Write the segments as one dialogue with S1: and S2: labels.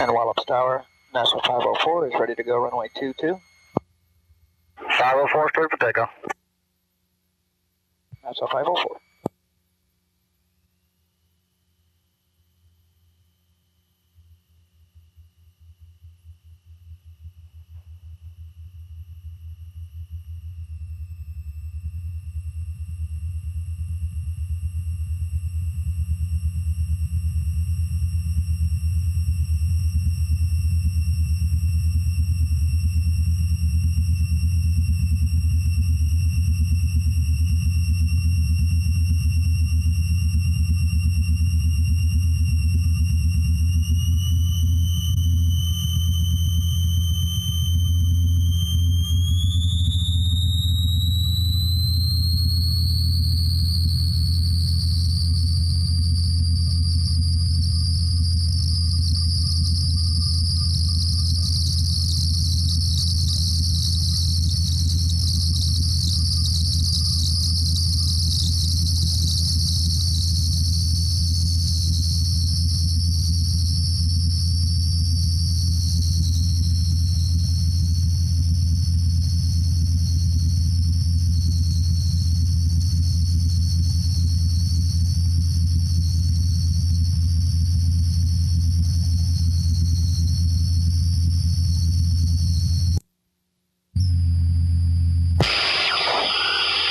S1: And Wallops Tower, NASA 504 is ready to go, runway 22.
S2: 504 clear for takeoff.
S1: NASA 504.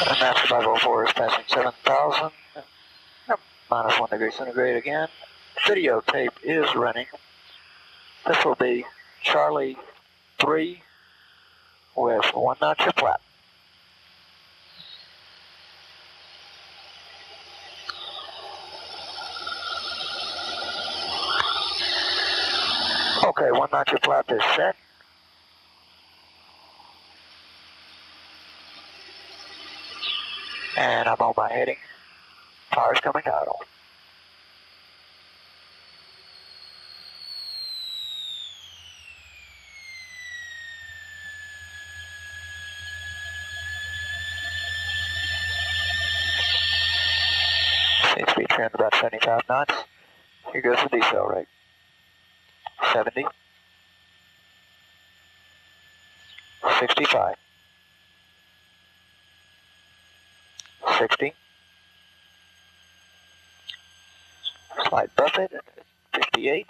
S1: And NASA 504 is passing 7,000, minus 1 degree centigrade again. Videotape is running. This will be Charlie 3 with 1 notch of flap. Okay, 1 notch of flap is set. And I'm on my heading. Power's coming idle. Seems to be trimmed about 75 knots. Here goes the decel rate. 70. 65. 60. Slight buffet at 58.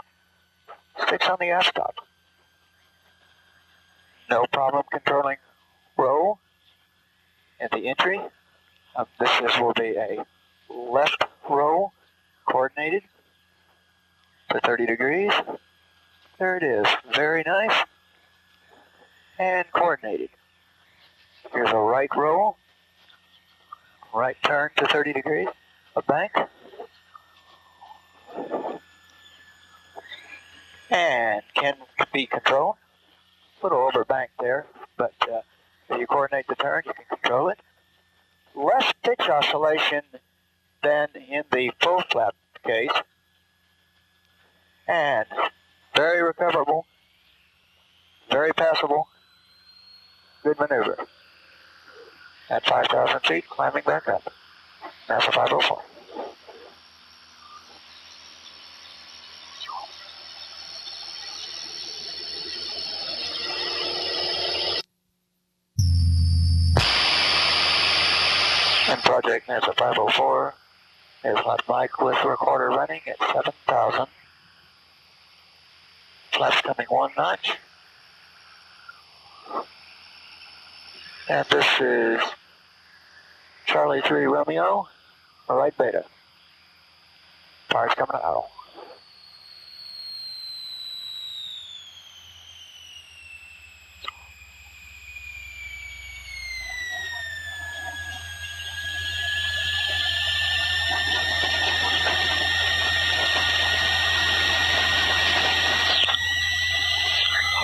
S1: 6 on the aft-stop. No problem controlling roll in the entry. Will be a left roll, coordinated to 30 degrees. There it is. Very nice. And coordinated. Here's a right roll. Right turn to 30 degrees, a bank, and can be controlled. A little over bank there, but if you coordinate the turn, you can control it. Less pitch oscillation than in the full flap case, and very recoverable, very passable, good maneuver. At 5,000 feet, climbing back up. NASA 504. And Project NASA 504 is hot mic with recorder running at 7,000. Flaps coming 1 notch. And this is Charlie 3 Romeo, right beta. Power's coming out.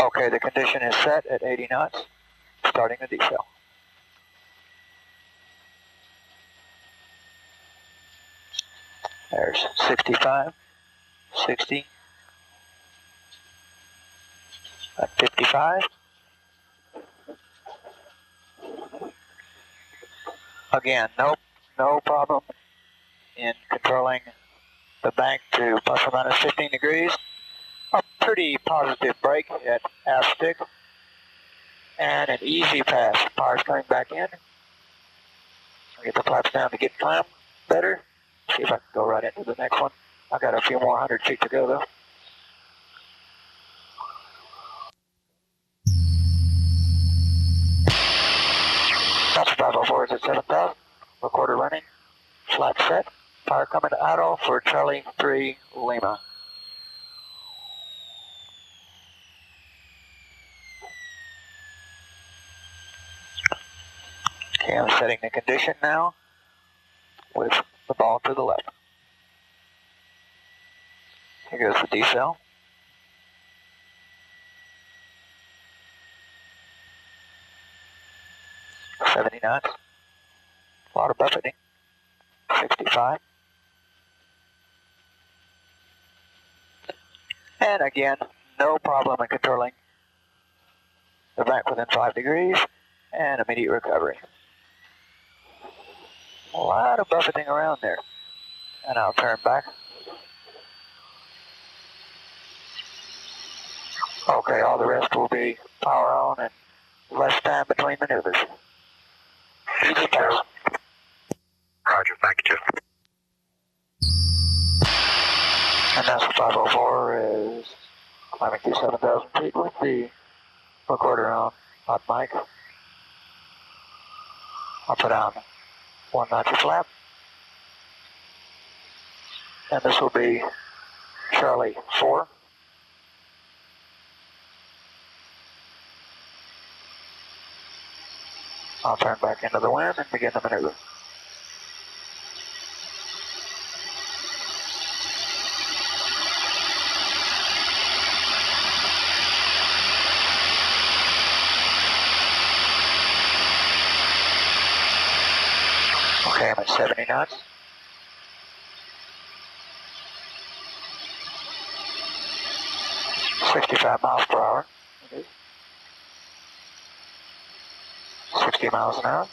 S1: Okay, the condition is set at 80 knots, starting the decel. There's 65, 60, 55. Again, no problem in controlling the bank to plus or minus 15 degrees. Up pretty positive brake at half stick. And an easy pass. Power's coming back in. I'll get the flaps down to get climb better. See if I can go right into the next one. I've got a few more 100 feet to go though. NASA 504 is at 7,000. Recorder running. Flat set. Power coming to idle for Charlie 3 Lima. Okay, I'm setting the condition now with the ball to the left. Here goes the decel. $70 knots. A lot of buffeting. 65. And again, no problem in controlling the back within 5 degrees and immediate recovery. A lot of buffeting around there. And I'll turn back. Okay, all the rest will be power on and less time between maneuvers. Easy pass.
S2: Roger, back to.
S1: And NASA 504 is climbing through 7,000 feet with the recorder on, hot mic. I'll put on 1 notch of flap. And this will be Charlie 4. I'll turn back into the wind and begin the maneuver. Okay, I'm at 70 knots. $65 miles per hour. 60 miles an hour.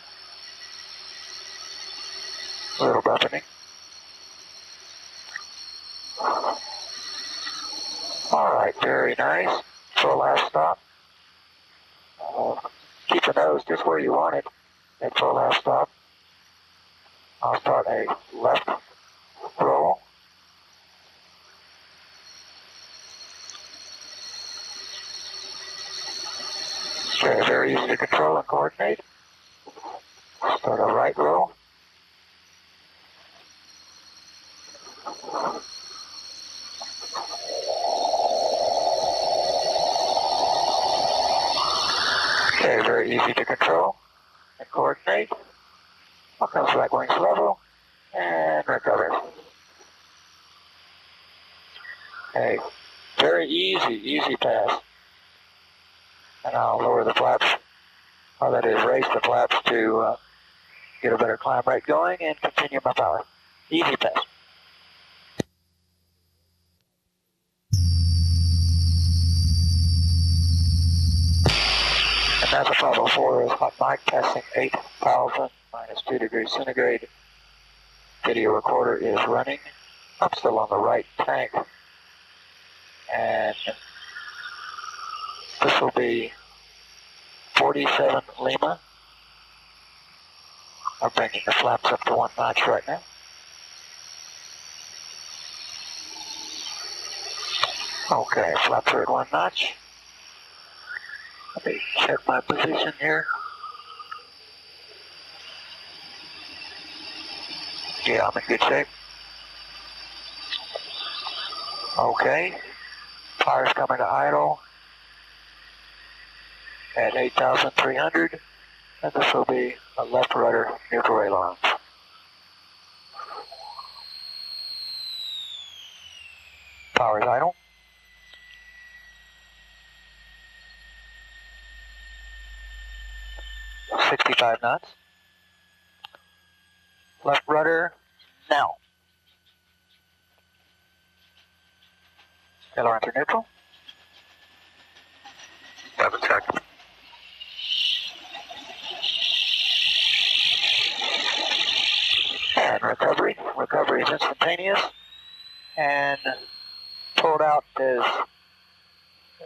S1: A little buffeting. Alright, very nice. Full last stop. Keep the nose just where you want it at full last stop. I'll start a left roll. Okay, very easy to control and coordinate. Start a right roll. Okay, very easy to control and coordinate. I'll come back wings level and recover. Okay, very easy pass. And I'll lower the flaps, or that is raise the flaps to get a better climb rate going and continue my power. Easy pass. And NASA 504 is hot mic passing 8,000 minus 2 degrees centigrade. Video recorder is running. I'm still on the right tank. And this will be 47 Lima. I'm bringing the flaps up to 1 notch right now. Okay, flaps are at 1 notch. Let me check my position here. Yeah, I'm in good shape. Okay, power's coming to idle at 8,300, and this will be a left rudder neutral aileron. Power is idle. $65 knots. Left rudder now. Ailerons are neutral.
S2: 7 seconds.
S1: And recovery. Recovery is instantaneous. And pulled out is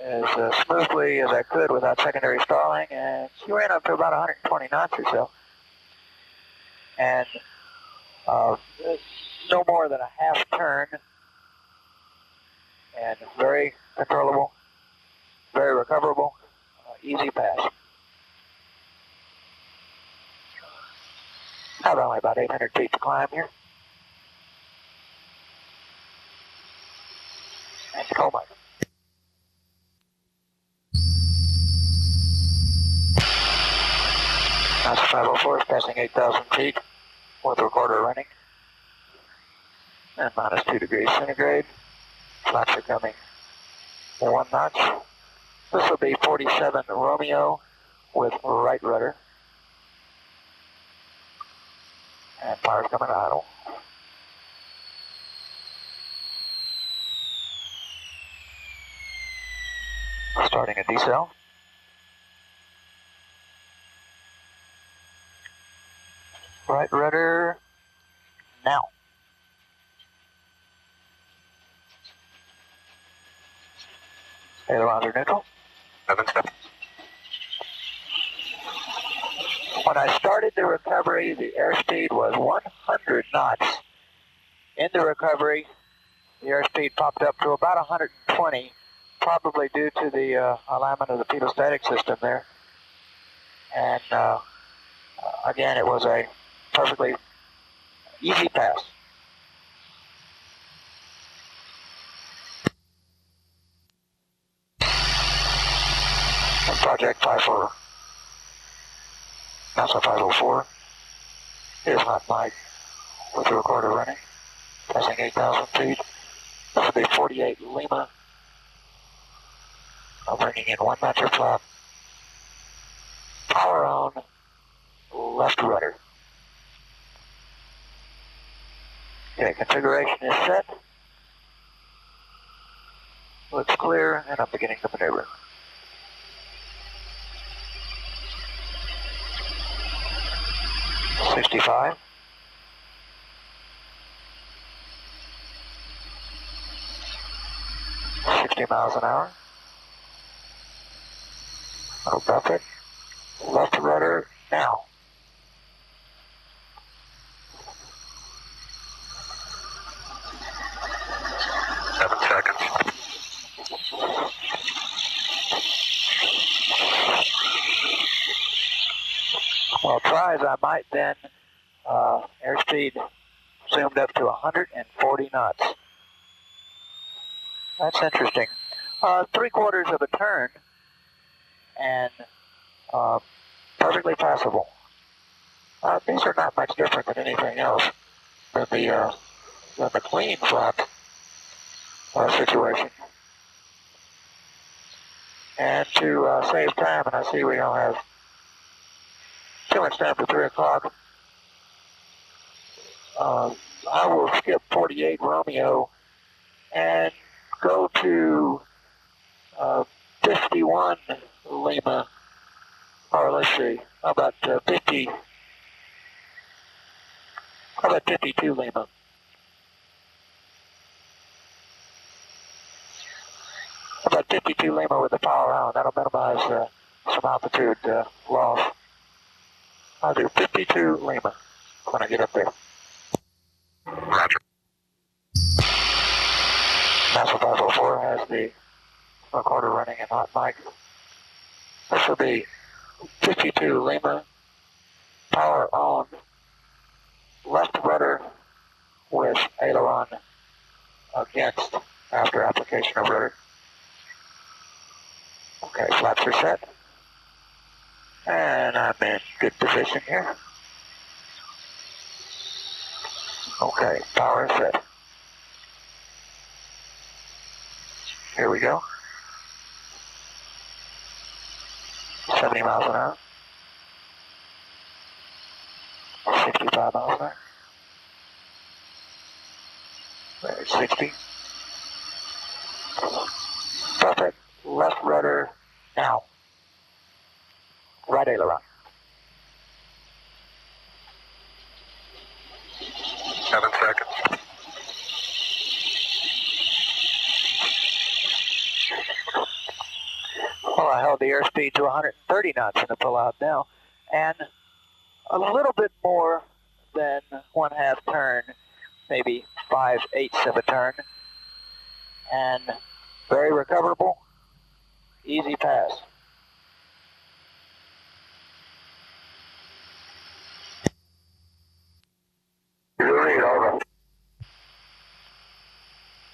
S1: as smoothly as I could without secondary stalling, and she ran up to about 120 knots or so. And no more than a half turn, and very controllable, very recoverable, easy pass. Have only about 800 feet to climb here. And oh my. NASA 504 is passing 8,000 feet with recorder running. And minus 2 degrees centigrade. Flaps are coming 1 notch. This will be 47 Romeo with right rudder. And power's coming idle. Starting a decel. Right rudder now. Ailerons are neutral.
S2: 7 steps.
S1: When I started the recovery, the airspeed was 100 knots. In the recovery, the airspeed popped up to about 120, probably due to the alignment of the pedostatic system there. And again, it was a perfectly easy pass. And Project 54, NASA 504, is not Mike with the recorder running, passing 8,000 feet. This will be 48 Lima. I'm bringing in 1 master flap. Power on, left rudder. Okay, configuration is set. Looks clear, and I'm beginning the maneuver. $65. 60 miles an hour. No buffet. Left rudder now.
S2: Seven seconds.
S1: Well, try as I might then, airspeed zoomed up to 140 knots. That's interesting. 3/4 of a turn, and perfectly passable. These are not much different than anything else than the clean flap situation. And to save time, and I see we don't have too much time for 3 o'clock, I will skip 48 Romeo and go to 51 Lima, or let's see, how about 52 Lima? How about 52 Lima with the power on? That'll minimize some altitude loss. I'll do 52 Lima when I get up there.
S2: Roger.
S1: NASA 504 has the recorder running and hot mic. This will be 52 Lima, power on, left rudder with aileron against after application of rudder. Okay, flaps are set. And I'm in good position here. Okay, power is set. Here we go. 70 miles an hour. 65 miles an hour. There's 60. Perfect. Left rudder now. Right aileron.
S2: 7 seconds.
S1: I held the airspeed to 130 knots in the pull-out now, and a little bit more than 1/2 turn, maybe 5/8 of a turn, and very recoverable, easy pass.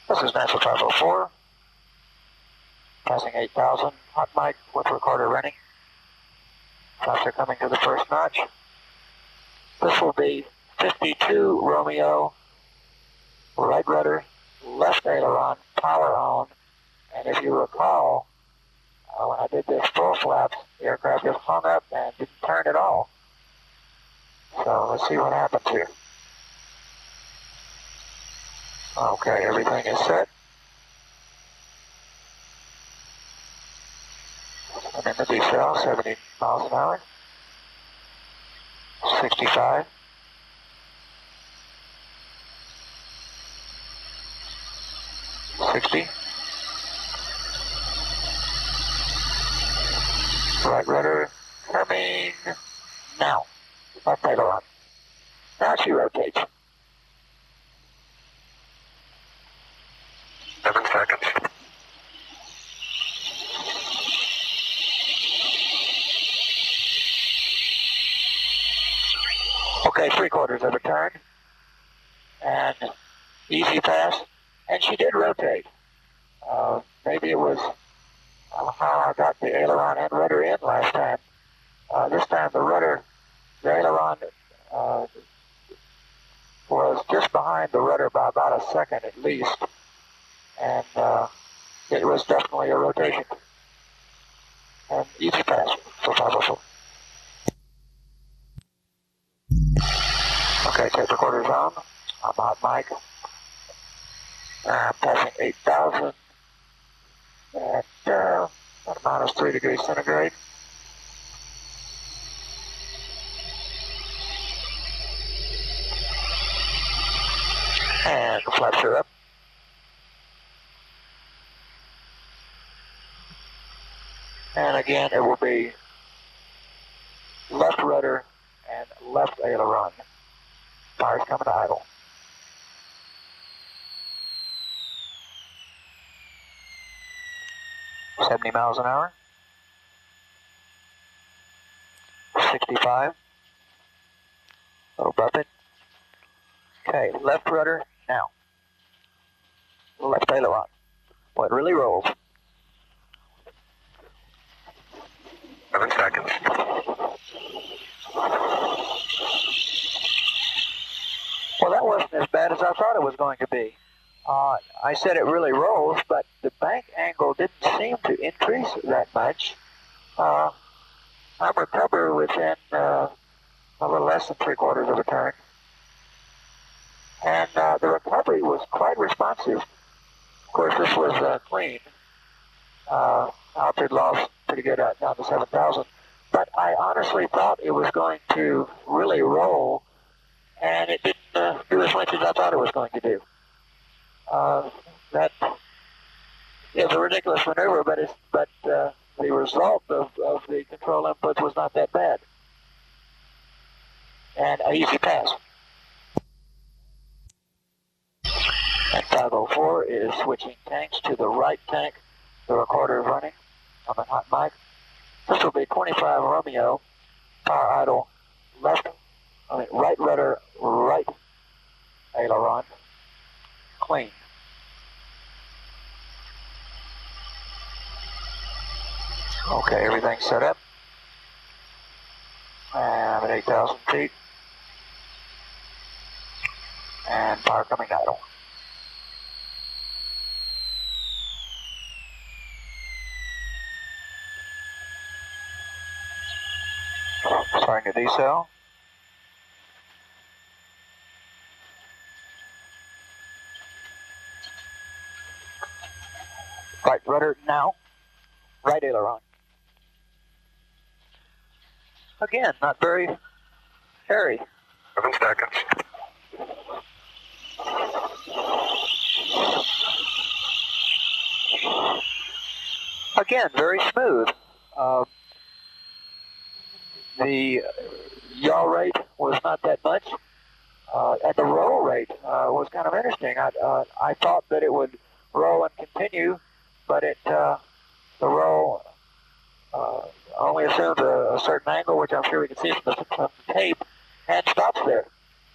S1: This is NASA 504, passing 8,000, hot mic with recorder running. Flaps are coming to the first notch. This will be 52 Romeo, right rudder, left aileron, power on, and if you recall, when I did this full flaps, the aircraft just hung up and didn't turn at all. So let's see what happens here. Okay, everything is set. And in the decel, 70 miles an hour. 65. 60. Right rudder coming now. Left aileron. Now she rotates.
S2: 7 seconds.
S1: Okay, 3/4 of a turn. And easy pass. And she did rotate. Maybe it was how I got the aileron and rudder in last time. This time the aileron was just behind the rudder by about a second at least. And it was definitely a rotation. And easy pass for 504. Okay, tape recorder's on. I'm hot mic. I'm passing 8,000 at -3 degrees centigrade. And the flaps are up. And again, it will be left rudder and left aileron. Fire's coming to idle. $70 miles an hour. 65. Little buffet. Okay, left rudder now. Left aileron. Well, it really rolls.
S2: 7 seconds.
S1: Well, that wasn't as bad as I thought it was going to be. I said it really rolls, but the bank angle didn't seem to increase that much. I'm recovered within a little less than 3/4 of a turn. And the recovery was quite responsive. Of course, this was clean. Altitude loss pretty good out down to 7,000. But I honestly thought it was going to really roll, and it didn't do as much as I thought it was going to do. That is a ridiculous maneuver, but the result of the control inputs was not that bad. And an easy pass. And 504 is switching tanks to the right tank. The recorder is running. I'm at hot mic. This will be 25 Romeo, power idle, right rudder, right aileron, clean. Okay, everything's set up. And I'm at 8,000 feet. And power coming idle. Starting to decel. Right rudder now. Right aileron. Again, not very hairy.
S2: 7 seconds.
S1: Again, very smooth. The yaw rate was not that much. And the roll rate was kind of interesting. I thought that it would roll and continue, but the roll only assumes a certain angle, which I'm sure we can see from the tape, and stops there.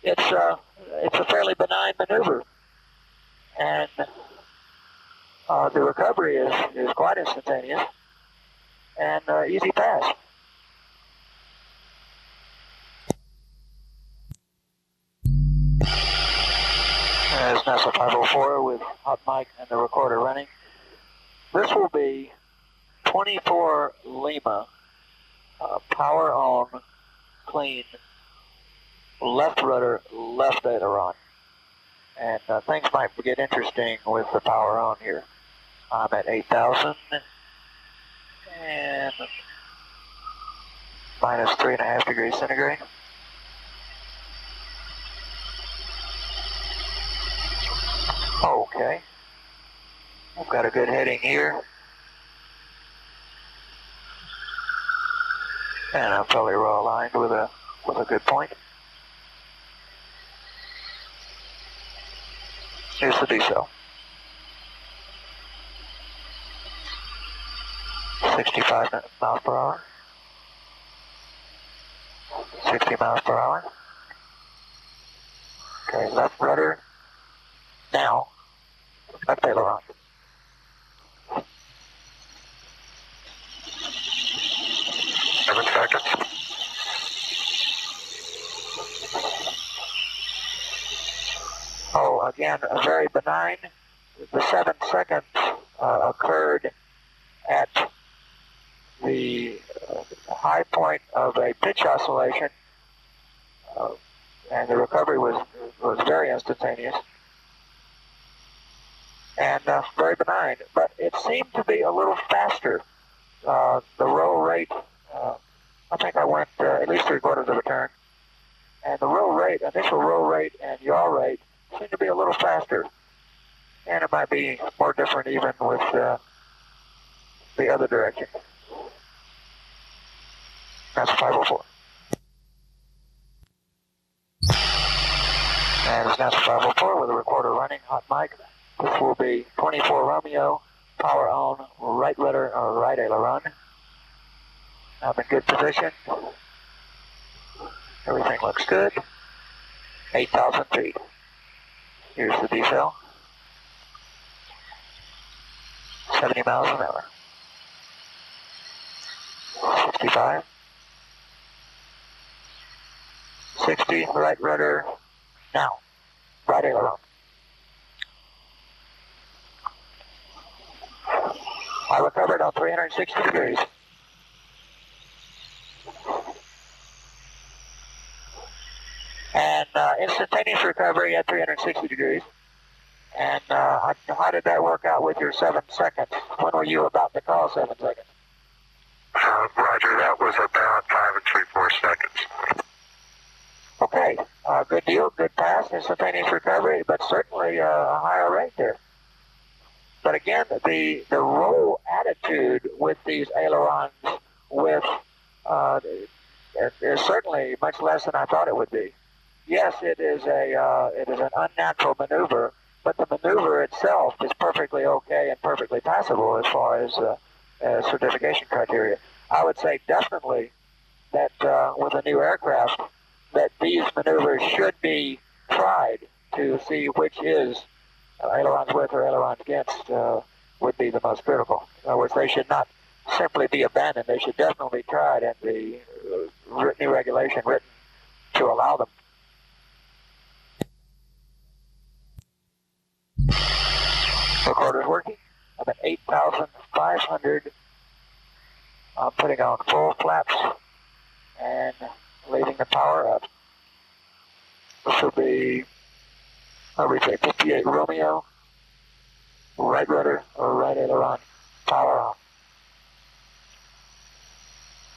S1: It's a fairly benign maneuver, and the recovery is quite instantaneous and easy pass. There's NASA 504 with hot mic and the recorder running. This will be 24 Lima, power on, clean, left rudder, left aileron. And things might get interesting with the power on here. I'm at 8,000 and minus 3.5 degrees centigrade. Okay, I've got a good heading here. And I'm totally well aligned with a good point. Here's the decel. 65 miles per hour. 60 miles per hour. Okay, left rudder. Now, left aileron.
S2: Seconds.
S1: Oh, again, very benign. The 7 seconds occurred at the high point of a pitch oscillation, and the recovery was very instantaneous and very benign. But it seemed to be a little faster. The roll rate, I think I went at least 3/4 of a turn, and the roll rate, initial roll rate and yaw rate seemed to be a little faster, and it might be more different even with the other direction. That's 504. And it's NASA 504 with a recorder running, hot mic. This will be 24 Romeo, power on, right rudder or right aileron. I'm in good position. Everything looks good. 8,000 feet. Here's the decel. 70 miles an hour. 65. 60, right rudder. Now, right aileron. I recovered on 360 degrees. And instantaneous recovery at 360 degrees. And how did that work out with your 7 seconds? When were you about to call 7 seconds?
S2: Roger, that was about 5 3/4 seconds.
S1: Okay, good deal, good pass, instantaneous recovery, but certainly a higher rate there. But again, the roll attitude with these ailerons is certainly much less than I thought it would be. Yes, it is an unnatural maneuver, but the maneuver itself is perfectly okay and perfectly passable as far as certification criteria. I would say definitely that with a new aircraft, that these maneuvers should be tried to see which is ailerons with or ailerons against would be the most critical. In other words, they should not simply be abandoned. They should definitely be tried and the new regulation written to allow them. Recorder's working. I'm at 8,500. I'm putting on full flaps and leaving the power up. This will be, I'll reach 58 Romeo, right rudder or right aileron, power on.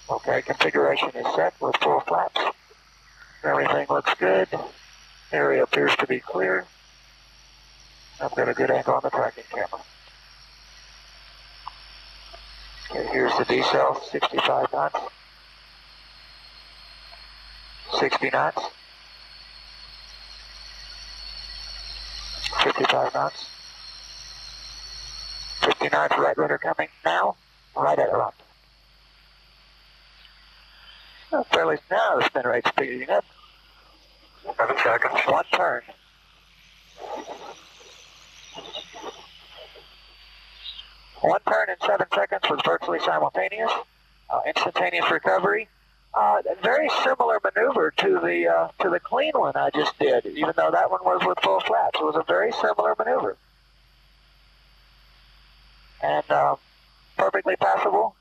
S1: Okay, configuration is set with full flaps. Everything looks good. Area appears to be clear. I've got a good angle on the tracking camera. Okay, here's the decel, 65 knots, 60 knots, 55 knots, 50 knots, right rudder coming now, right at around. Fairly, now the spin rate's speeding up.
S2: 7 seconds.
S1: One turn. One turn in 7 seconds was virtually simultaneous. Instantaneous recovery. Very similar maneuver to the clean one I just did, even though that one was with full flaps. It was a very similar maneuver. And perfectly passable.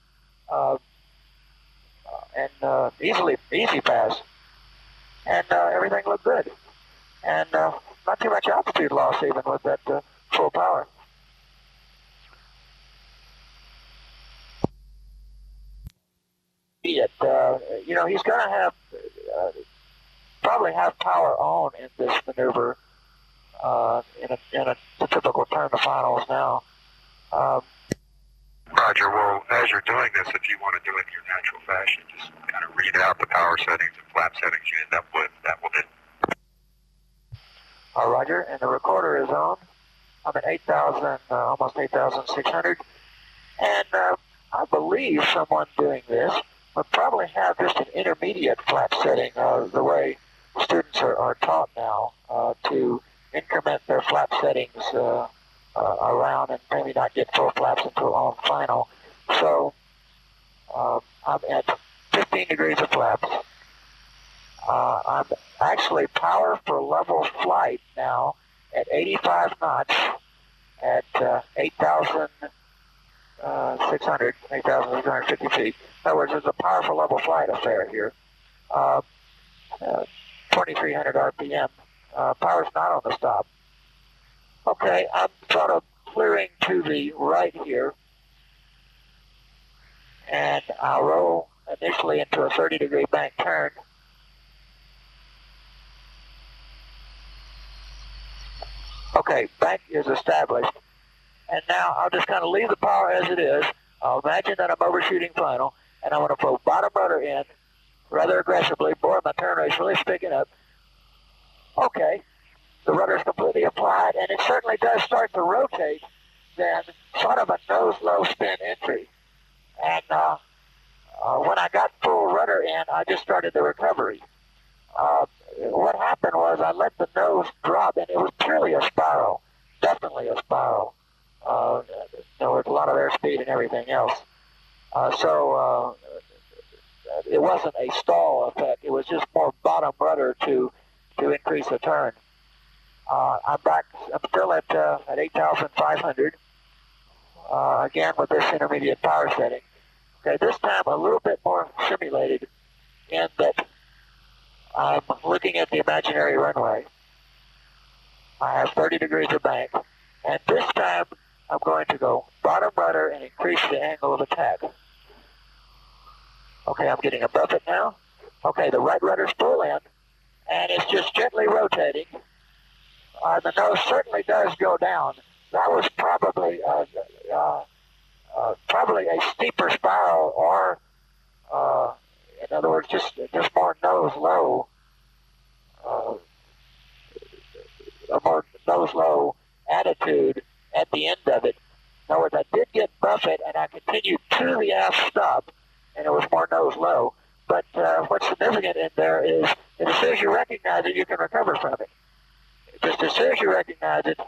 S1: And easy pass. And everything looked good. And not too much altitude loss even with that full power. He's going to have probably have power on in this maneuver in a typical turn to finals now.
S2: Roger, well, as you're doing this, if you want to do it in your natural fashion, just kind of read out the power settings and flap settings you end up with. That will do.
S1: Roger, and the recorder is on. I'm at 8,000, almost 8,600. And I believe someone doing this would probably have just an intermediate flap setting, the way students are taught now to increment their flap settings around and maybe not get full flaps until on final. So I'm at 15 degrees of flaps. I'm actually power for level flight now at 85 knots at 8,650 feet. In other words, it's a powerful level flight affair here. 2,300 RPM. Power's not on the stop. Okay, I'm sort of clearing to the right here. And I'll roll initially into a 30-degree bank turn. Okay, bank is established. And now I'll just kind of leave the power as it is. I'll imagine that I'm overshooting final, and I'm going to throw bottom rudder in rather aggressively. Boy, my turn rate's really picking up. Okay, the rudder's completely applied, and it certainly does start to rotate then, sort of a nose-low spin entry. And when I got full rudder in, I just started the recovery. What happened was I let the nose drop, and it was purely a spiral, definitely a spiral. There was a lot of airspeed and everything else. So it wasn't a stall effect. It was just more bottom rudder to increase the turn. I'm still at 8,500, again with this intermediate power setting. Okay, this time a little bit more simulated in that I'm looking at the imaginary runway. I have 30 degrees of bank, and this time I'm going to go bottom rudder and increase the angle of attack. Okay, I'm getting above it now. Okay, the right rudder's full in, and it's just gently rotating. The nose certainly does go down. That was probably a steeper spiral, or in other words, just more nose low, a more nose low attitude at the end of it. In other words, I did get buffet, and I continued to the aft stop, and it was more nose low. But what's significant in there is that as soon as you recognize it, you can recover from it. Just as soon as you recognize it,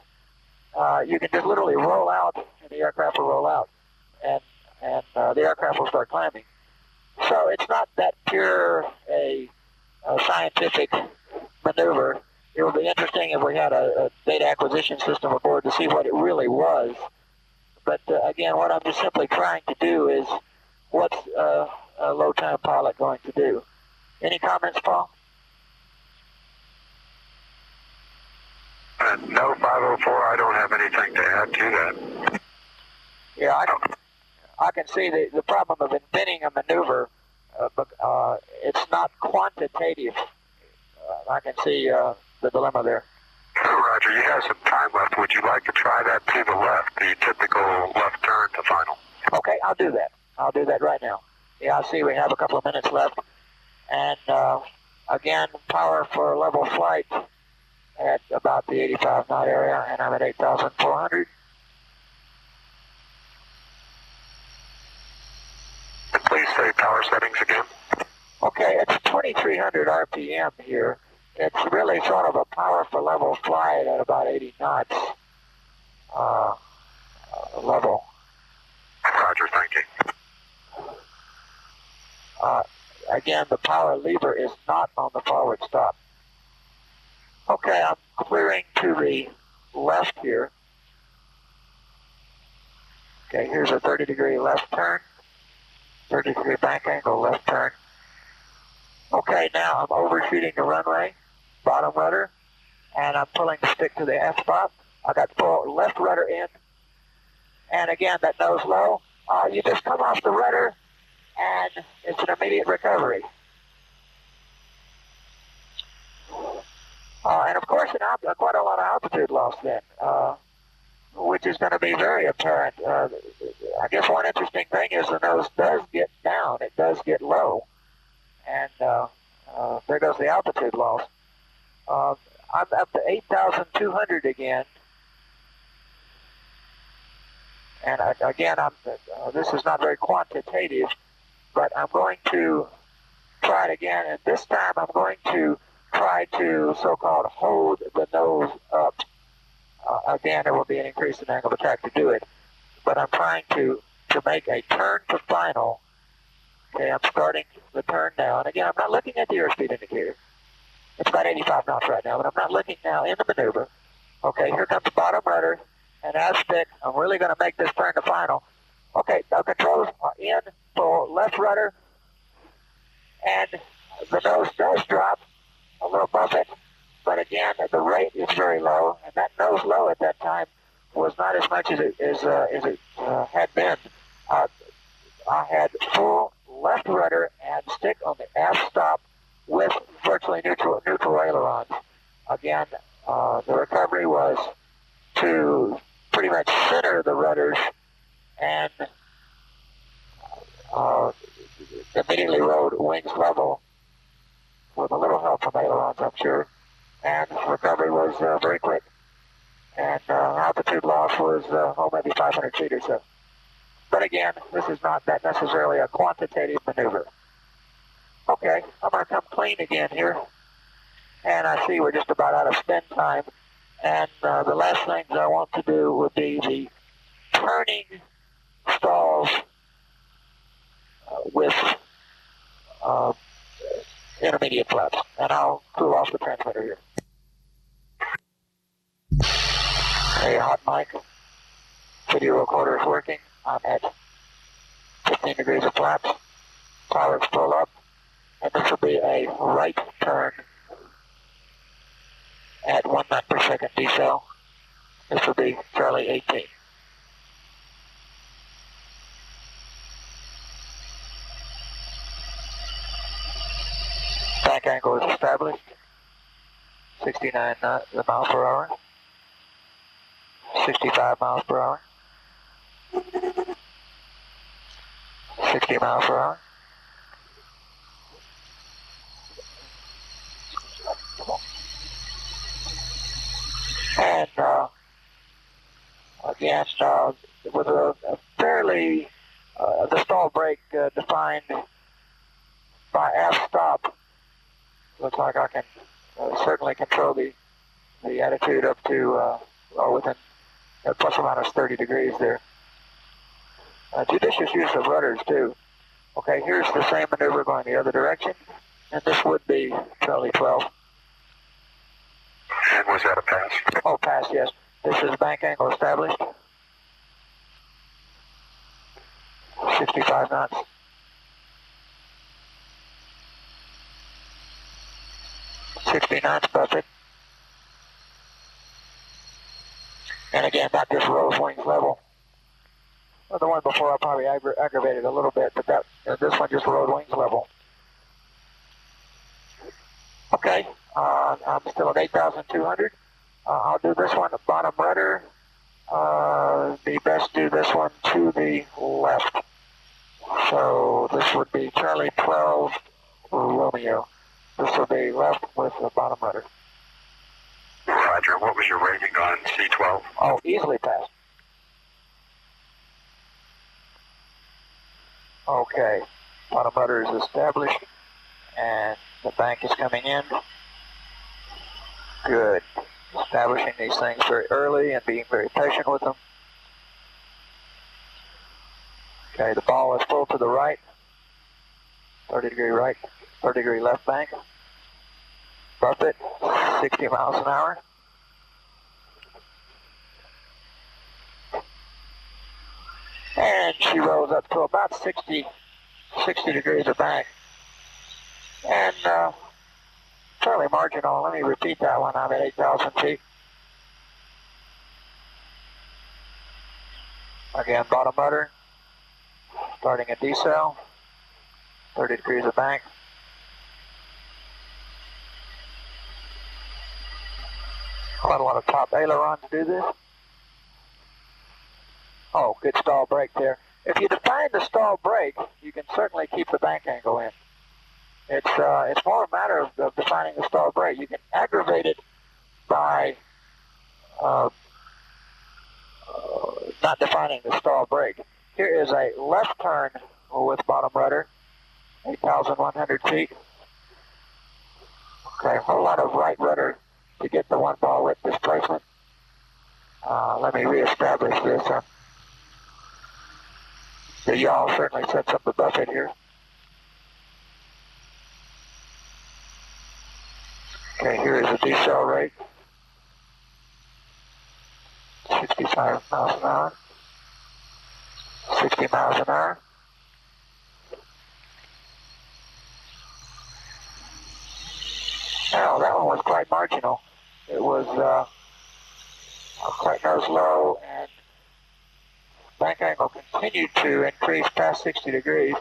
S1: you can just literally roll out, and the aircraft will roll out, and the aircraft will start climbing. So it's not that pure a scientific maneuver. It would be interesting if we had a data acquisition system aboard to see what it really was. But again, what I'm just simply trying to do is what's a low-time pilot going to do. Any comments, Paul?
S2: No, 504, I don't have anything to add to that.
S1: Yeah, I can see the problem of inventing a maneuver, but it's not quantitative. I can see the dilemma there.
S2: Roger, you have some time left. Would you like to try that to the left, the typical left turn to final?
S1: Okay, I'll do that. I'll do that right now. Yeah, I see we have a couple of minutes left. And again, power for level flight at about the 85 knot area, and I'm at 8,400.
S2: And please say power settings again.
S1: Okay, it's 2,300 RPM here. It's really sort of a power for level flight at about 80 knots level.
S2: Roger, thank you.
S1: Again, the power lever is not on the forward stop. Okay, I'm clearing to the left here. Okay, here's a 30-degree left turn, 30-degree bank angle left turn. Okay, now I'm overshooting the runway, bottom rudder, and I'm pulling the stick to the f-stop. I got full left rudder in, and again, that nose low. You just come off the rudder, and it's an immediate recovery. And of course, quite a lot of altitude loss then, which is going to be very apparent. I guess one interesting thing is the nose does get down, it does get low, and there goes the altitude loss. I'm up to 8,200 again, and again, this is not very quantitative, but I'm going to try it again, and this time I'm going to try to so-called hold the nose up. Again, there will be an increase in angle of attack to do it, but I'm trying to make a turn to final. Okay, I'm starting the turn now, and again, I'm not looking at the airspeed indicator. It's about 85 knots right now, but I'm not looking now in the maneuver. Okay, here comes the bottom rudder, and as stick, I'm really going to make this turn to final. Okay, the controls are in for left rudder, and the nose does drop a little buffet, but again, the rate is very low, and that nose low at that time was not as much as it had been. I had full left rudder and stick on the aft stop with virtually neutral ailerons. Again, the recovery was to pretty much center the rudders and immediately rode wings level with a little help from ailerons, I'm sure. And recovery was very quick. And altitude loss was, maybe 500 feet or so. But again, this is not that necessarily a quantitative maneuver. Okay, I'm going to come clean again here. And I see we're just about out of spin time. And the last things I want to do would be the turning stalls with intermediate flaps. And I'll cool off the transmitter here. A hot mic. Video recorder is working. I'm at 15 degrees of flaps. Power is full up. And this will be a right turn at 1 knot per second decel. This will be Charlie 18. Bank angle is established. 69 miles per hour. 65 miles per hour. 60 miles per hour. And again, with a fairly, the stall brake defined by aft stop, looks like I can certainly control the attitude up to within plus or minus 30 degrees there. Judicious use of rudders too. Okay, here's the same maneuver going the other direction, and this would be Charlie 12.
S2: And was that a pass?
S1: Oh, pass, yes. This is bank angle established. 65 knots. knots buffet. And again, not just rose wings level. Well, the one before I probably aggravated a little bit, but this one just rode wings level. Okay, I'm still at 8,200. I'll do this one at bottom rudder. Be best do this one to the left. So this would be Charlie 12 Romeo. This will be left with the bottom rudder.
S2: Roger. What was your rating on C12?
S1: Oh, easily passed. Okay, bottom rudder is established, and the bank is coming in. Good. Establishing these things very early and being very patient with them. Okay, the ball is full to the right, 30 degree right, 30 degree left bank. Bump it, 60 miles an hour. And she rolls up to about 60 degrees of bank. And fairly marginal. Let me repeat that one. I'm at 8,000 feet. Again, bottom rudder. Starting a decel. 30 degrees of bank. Quite a lot of top aileron to do this. Oh, good stall brake there. If you define the stall brake, you can certainly keep the bank angle in. It's more a matter of defining the stall brake. You can aggravate it by not defining the stall brake. Here is a left turn with bottom rudder, 8,100 feet. Okay, a whole lot of right rudder to get the one ball width displacement. Let me reestablish this. The yaw certainly sets up the buffet here. Okay, here is the decel rate. 65 miles an hour. 60 miles an hour. Now, that one was quite marginal. It was quite nose low, and bank angle continued to increase past 60 degrees.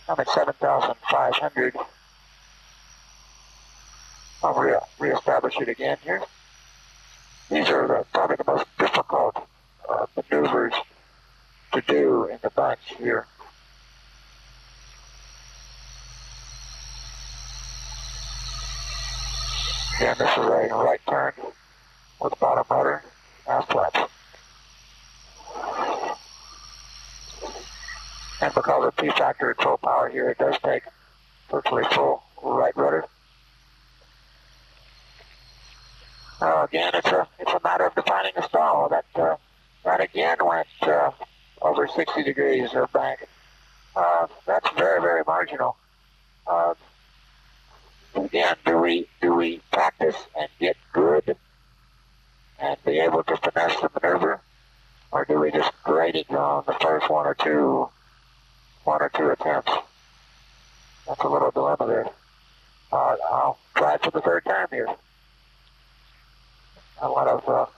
S1: I'm at 7,500. I'll reestablish it again here. These are probably the most difficult maneuvers to do in the banks here. Again, this is a right turn with bottom rudder, half flaps. And because of P-factor at full power here, it does take virtually full right rudder. Again, it's a matter of defining the stall. That again went over 60 degrees of bank. That's very, very marginal. Again, do we practice and get good and be able to finesse the maneuver, or do we just grade it on the first one or two attempts? That's a little dilemma there. I'll try it for the third time here. A lot of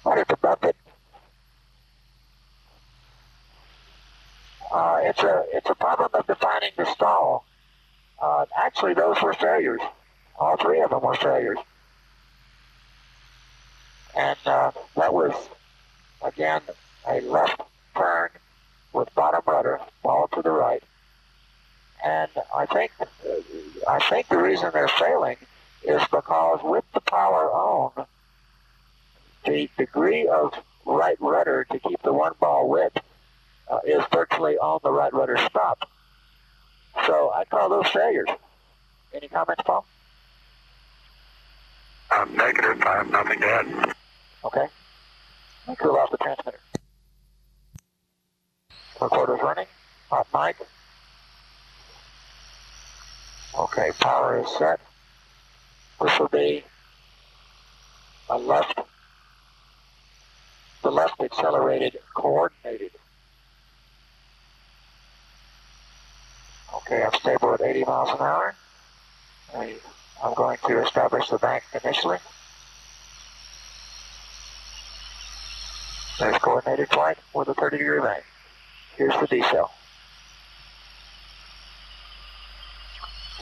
S1: wanted to bump it. It's a problem of defining the stall. Actually, those were failures. All three of them were failures. And that was, again, a left turn with bottom rudder, ball to the right. And I think the reason they're failing is because with the power on, the degree of right rudder to keep the one ball width is virtually on the right rudder stop. So I call those failures. Any comments, Paul?
S2: Negative. I have nothing to add.
S1: Okay. I'll cool off the transmitter. Recorder's running. Hot mic. Okay, power is set. This will be a left, the left accelerated coordinated. Okay, I'm stable at 80 miles an hour. I'm going to establish the bank initially. There's coordinated flight with a 30 degree bank. Here's the decel.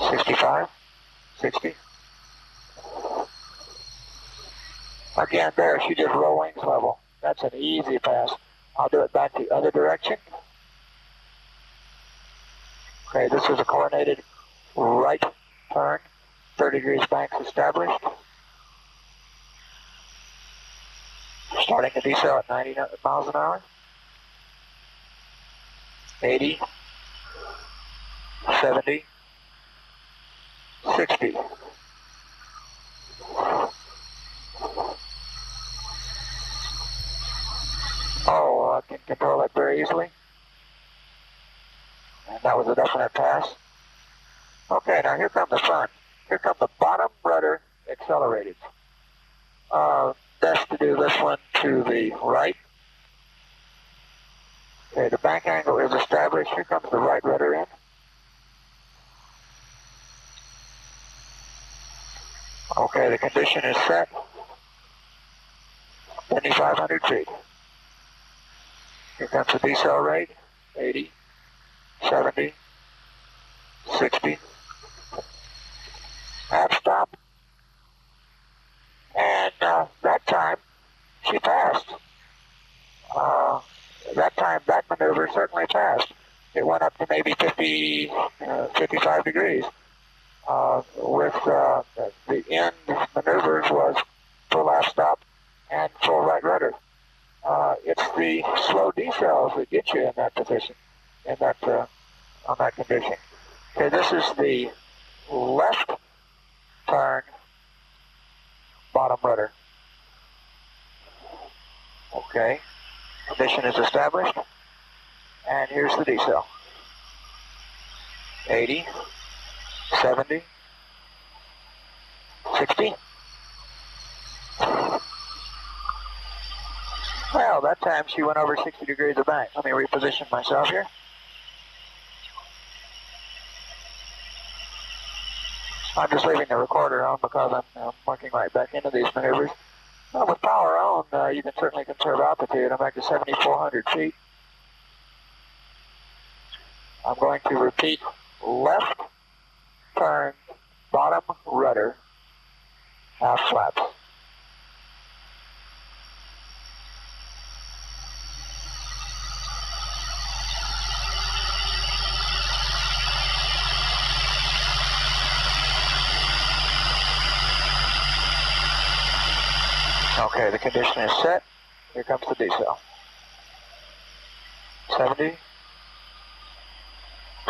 S1: 65, 60. Again, there, she just roll wings level. That's an easy pass. I'll do it back the other direction. Okay, this is a coordinated right turn, 30 degrees banks established. Starting the decel at 90 miles an hour. 80, 70, 60. Oh, I can control it very easily. And that was a definite pass. Okay, now here comes the fun. Here comes the bottom rudder accelerated. Best to do this one to the right. Okay, the bank angle is established. Here comes the right rudder in. Okay, the condition is set. 2,500 feet. Here comes the decel rate. 80, 70, 60. Half stop. And that time, she passed. That time, that maneuver certainly passed. It went up to maybe 50, 55 degrees. With the end maneuvers was full half stop and full right rudder. It's the slow decels that get you in that position, in that on that condition. Okay, this is the left turn bottom rudder. Okay, condition is established, and here's the decel. 80, 70, 60. Well, that time she went over 60 degrees of bank. Let me reposition myself here. I'm just leaving the recorder on because I'm working right back into these maneuvers. Well, with power on, you can certainly conserve altitude. I'm back to 7,400 feet. I'm going to repeat left turn bottom rudder half flaps. Okay, the condition is set. Here comes the decel. 70,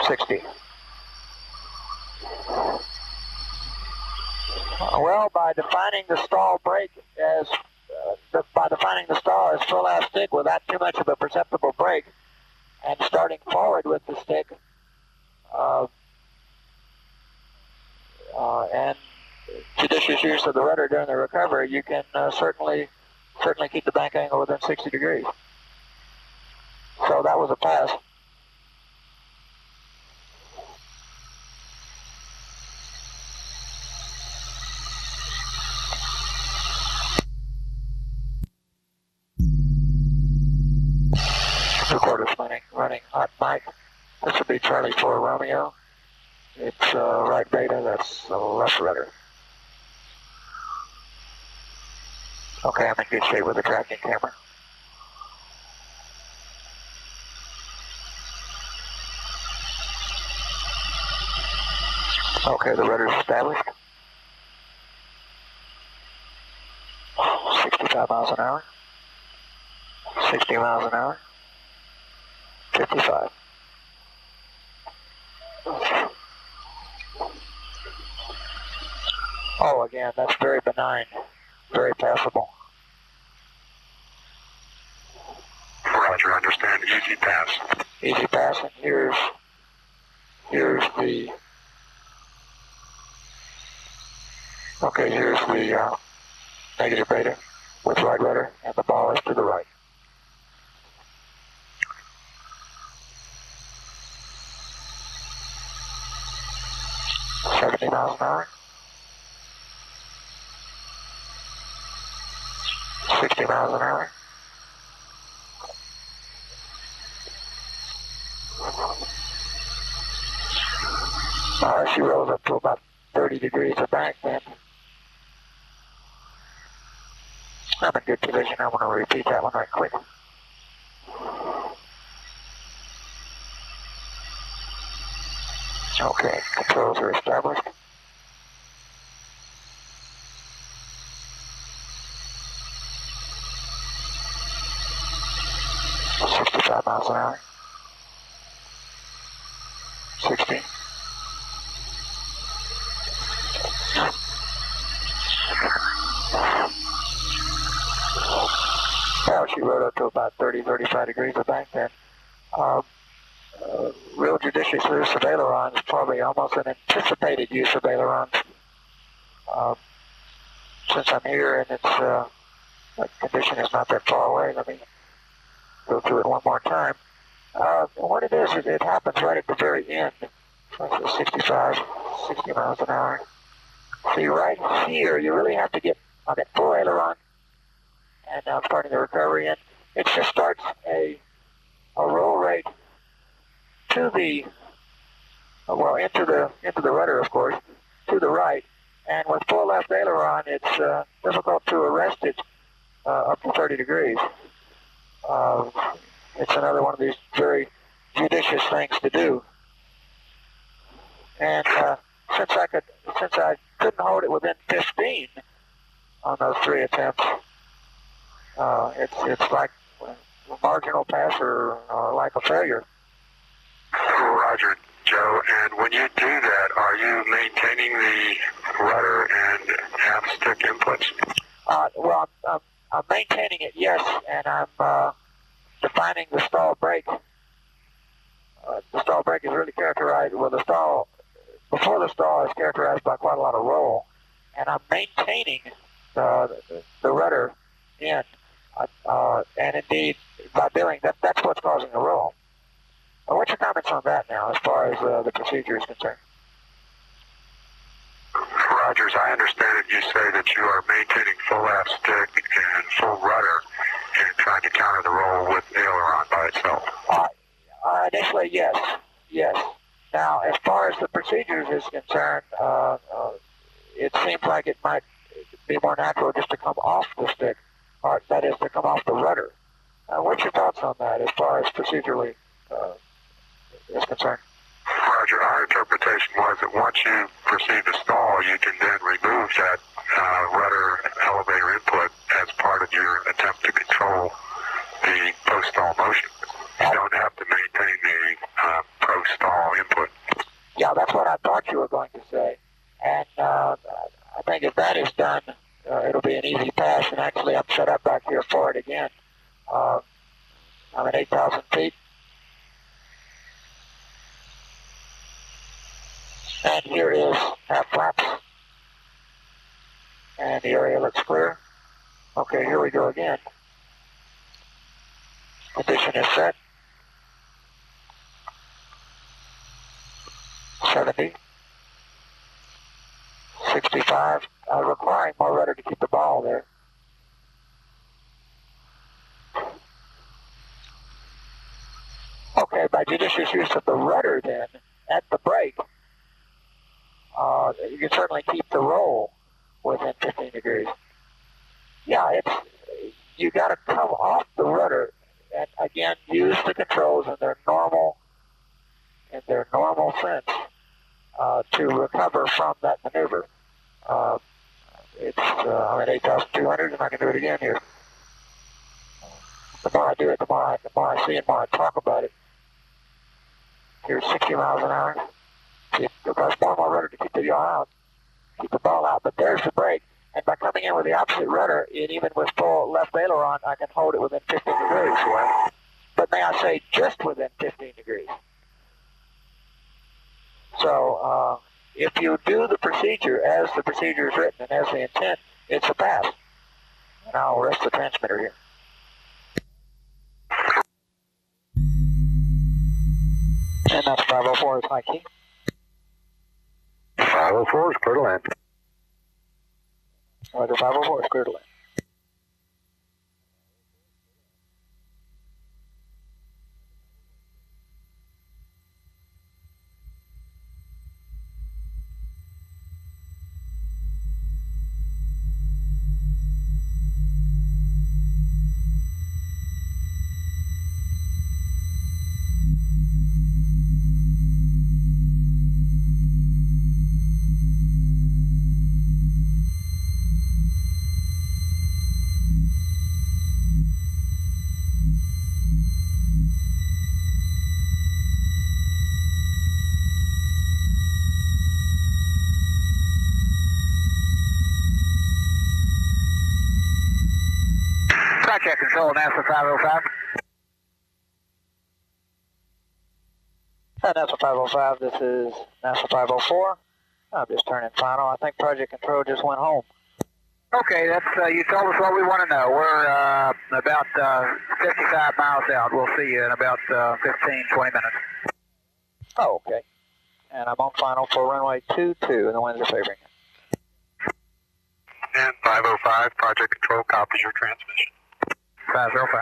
S1: 60. Well, by defining the stall brake as full ass stick without too much of a perceptible brake, and starting forward with the stick, and judicious use of the rudder during the recovery, you can certainly keep the bank angle within 60 degrees. So that was a pass. Recorder's running hot mic. This would be Charlie 4 Romeo. It's right beta, that's the left rudder. Okay, I'm in good shape with the tracking camera. Okay, the rudder's established. 65 miles an hour. 60 miles an hour. 55. Oh, again, that's very benign, very passable.
S2: Roger, understand. Easy pass.
S1: Easy pass, and here's the, okay, here's the negative beta with right rudder, and the ball is to the right. $70 miles an hour. 60 miles an hour. She rolls up to about 30 degrees of bank then. I'm in good position. I want to repeat that one right quick. Okay, controls are established. $65 miles an hour. 60. Well, she rode up to about 30, 35 degrees of bank then. Real judicious use of ailerons, probably almost an anticipated use of ailerons. Since I'm here and it's the condition is not that far away, let me go through it one more time. What it is it happens right at the very end. So it's 65, 60 miles an hour. See, right here, you really have to get on that full aileron, and now starting the recovery, and it just starts a roll rate to the into the rudder, of course, to the right, and with full left aileron, it's difficult to arrest it up to 30 degrees. It's another one of these very judicious things to do, and since I couldn't hold it within 15 on those 3 attempts, it's like a marginal pass or like a failure.
S2: Roger, Joe. And when you do that, are you maintaining the rudder and half stick inputs?
S1: Well, I'm maintaining it, yes, and I'm defining the stall brake. The stall brake is really characterized, well, before the stall is characterized by quite a lot of roll, and I'm maintaining the rudder in, and indeed, by doing that, that's what's causing the roll. What's your comments on that now, as far as the procedure is concerned?
S2: Rogers, I understand that you say that you are maintaining full aft stick and full rudder and trying to counter the roll with aileron by itself.
S1: Initially, yes. Now, as far as the procedures is concerned, it seems like it might be more natural just to come off the stick, or that is, to come off the rudder. What's your thoughts on that, as far as procedurally is concerned?
S2: Roger, our interpretation was that once you proceed to stall, you can then remove that rudder elevator input as part of your attempt to control the post-stall motion. You don't have to maintain the pro-stall input.
S1: Yeah, that's what I thought you were going to say. And I think if that is done, it'll be an easy pass. And actually, I'm set up back here for it again. I'm at 8,000 feet. And here is half flaps. And the area looks clear. Okay, here we go again. Condition is set. 70. 65. Requiring more rudder to keep the ball there. Okay, by judicious use of the rudder then, at the brake, you can certainly keep the roll within 15 degrees. Yeah, you got to come off the rudder and again use the controls in their normal sense to recover from that maneuver. I'm at 8,200, and I can do it again here. The more I do it, the more I see and the more I talk about it. Here's 60 miles an hour. It requires more rudder to keep the yaw out, keep the ball out, but there's the brake. And by coming in with the opposite rudder, and even with full left aileron, I can hold it within 15 degrees. But may I say, just within 15 degrees. So if you do the procedure as the procedure is written and as the intent, it's a pass. And I'll rest the transmitter here. And that's 504 is high key.
S2: 504 is clear to land.
S1: Roger, 504 is clear to land. Check control, NASA 505. NASA 505, this is NASA 504. I'm just turning final. I think project control just went home. Okay, that's you told us what we want to know. We're about 55 miles out. We'll see you in about 15, 20 minutes. Oh, okay. And I'm on final for runway 22, and the winds are favoring it.
S2: And 505, project control copies your transmission.
S1: 505.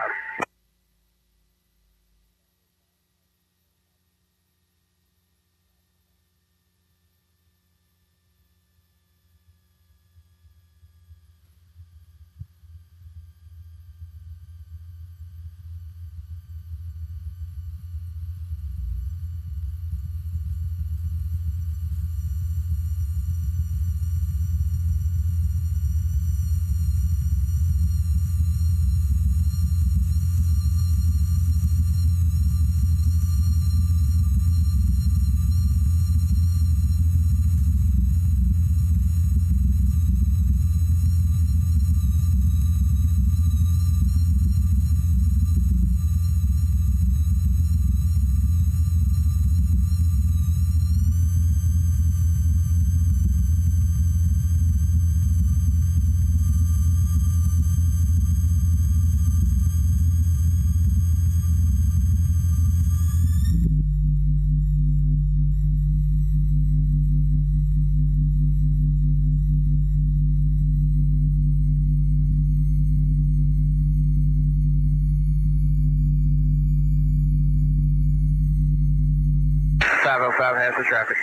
S1: Has the traffic.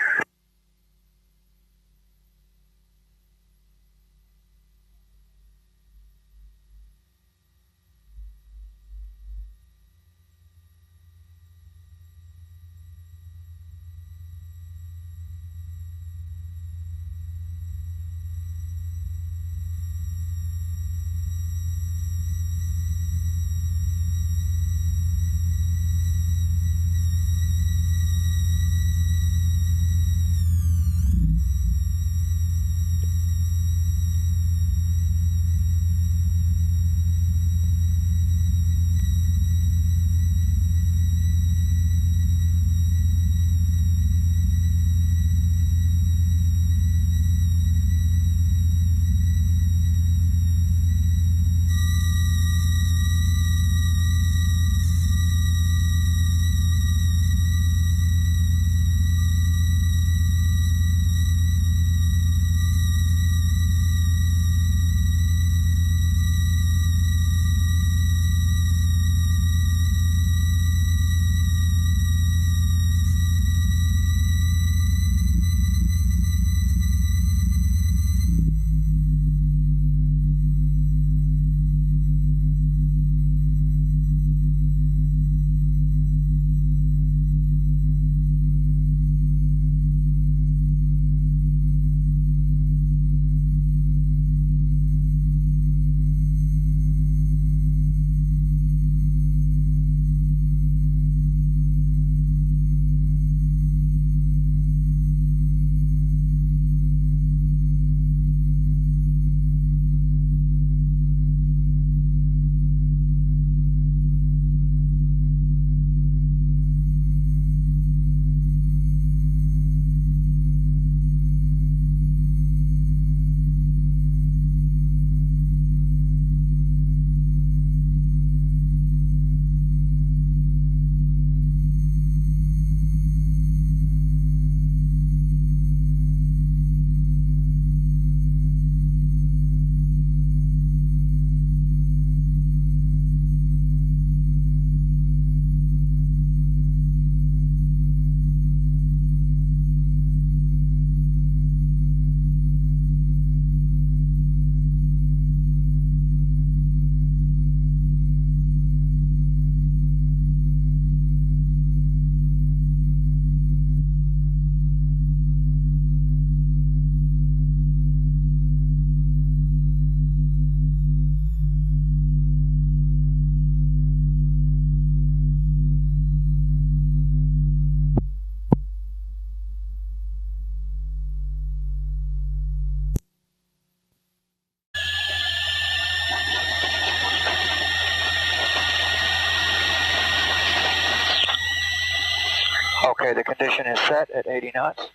S1: Okay, the condition is set at 80 knots,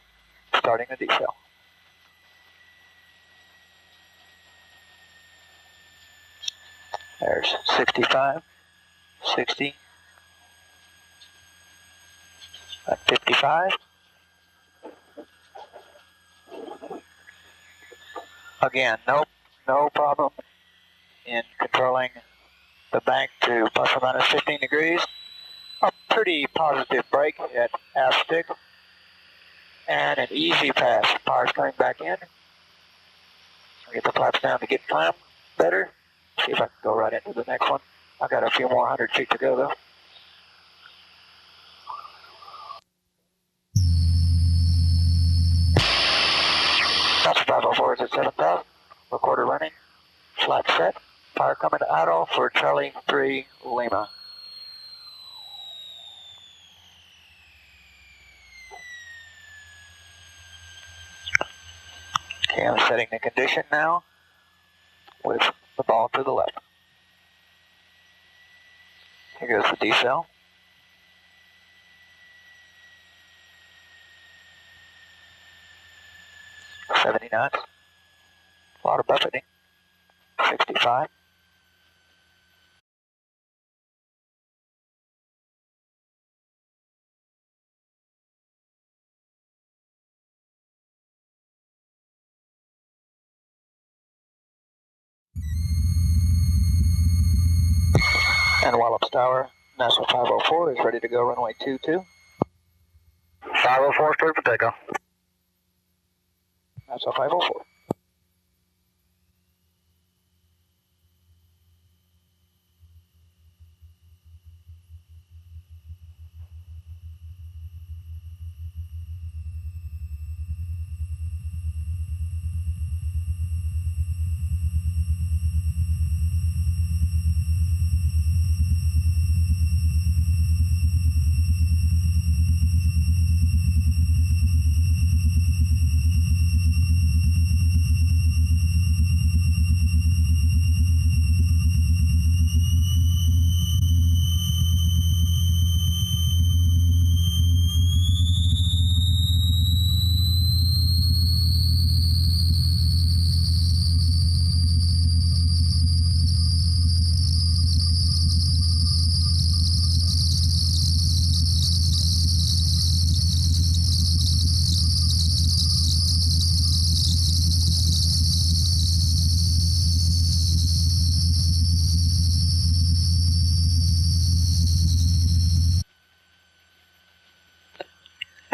S1: starting the decel. There's 65, 60, 55. Again, no problem in controlling the bank to plus or minus 15 degrees. A pretty positive brake at half stick. And an easy pass. Power's coming back in. I'll get the flaps down to get climb better. See if I can go right into the next one. I've got a few more 100 feet to go though. NASA 504 is at 7,000. Recorder running. Flat set. Power coming to idle for Charlie 3 Lima. Okay, I'm setting the condition now with the ball to the left. Here goes the decel. $70 knots. A lot of buffeting. 65. And Wallops Tower, NASA 504 is ready to go runway 22.
S2: 504 straight for takeoff.
S1: NASA 504.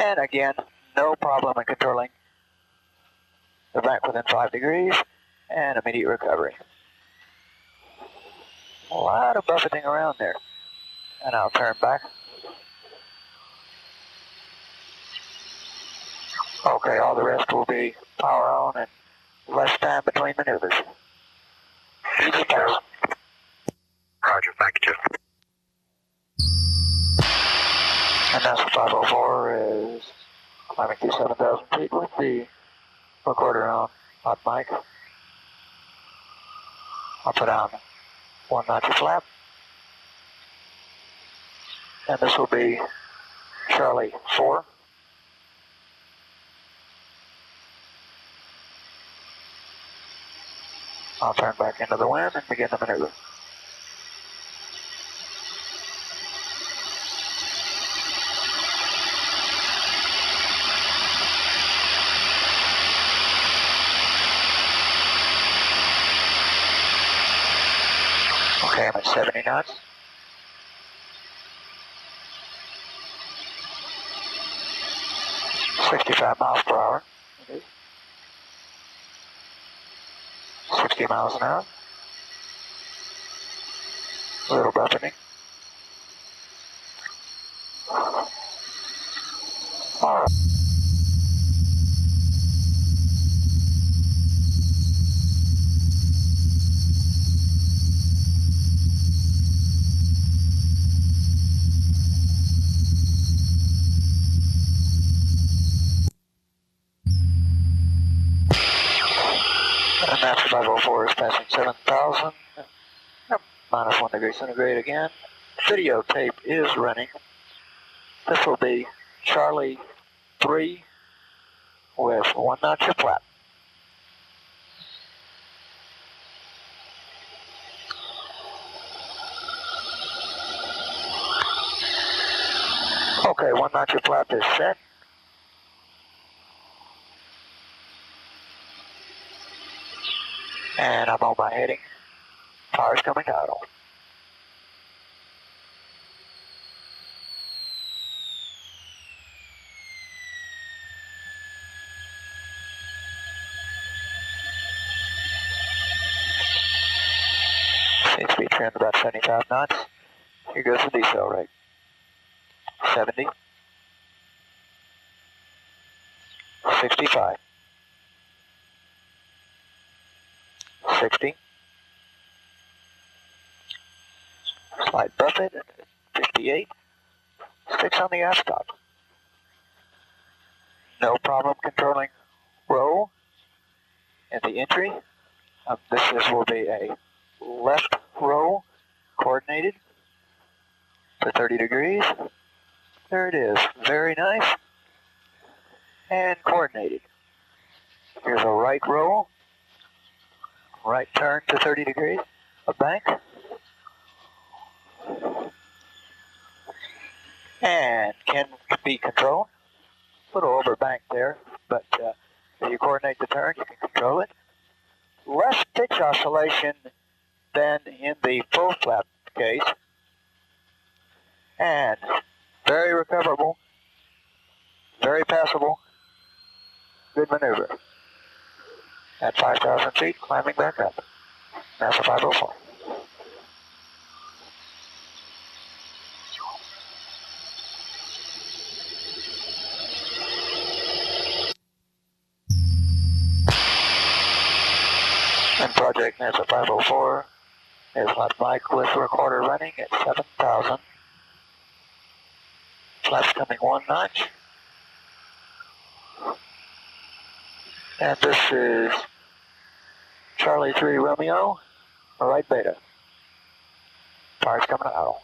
S1: And again, no problem in controlling the bank within 5 degrees and immediate recovery. A lot of buffeting around there. And I'll turn back. Okay, all the rest will be power on and less time between maneuvers. Easy pass.
S2: Roger, thank you, Jeff.
S1: And NASA 504 is climbing to 7,000 feet with the recorder on mic. I'll put on one notch of flap. And this will be Charlie 4. I'll turn back into the wind and begin the maneuver. Okay, I'm at 70 knots. $65 miles per hour. 60 miles an hour. A little buffeting. All right. And NASA 504 is passing 7,000. Minus 1 degree centigrade again. Videotape is running. This will be Charlie 3 with 1 notch of flap. Okay, 1 notch of flap is set. And I'm on my heading. Power's coming idle. Seems to be trimmed about 75 knots. Here goes the decel rate. 70. 65. 60. Slight buffet at 58. 6 on the aft-stop. No problem controlling roll and the entry. Will be a left roll, coordinated for 30 degrees. There it is. Very nice. And coordinated. Here's a right roll. Right turn to 30 degrees. A bank. And can be controlled. A little over bank there, but if you coordinate the turn, you can control it. Less pitch oscillation than in the full flap case. And very recoverable, very passable, good maneuver. At 5,000 feet, climbing back up. NASA 504. And Project NASA 504 is my mic with recorder running at 7,000. Flaps coming 1 notch. And this is Charlie 3 Romeo, right beta. Power's coming out.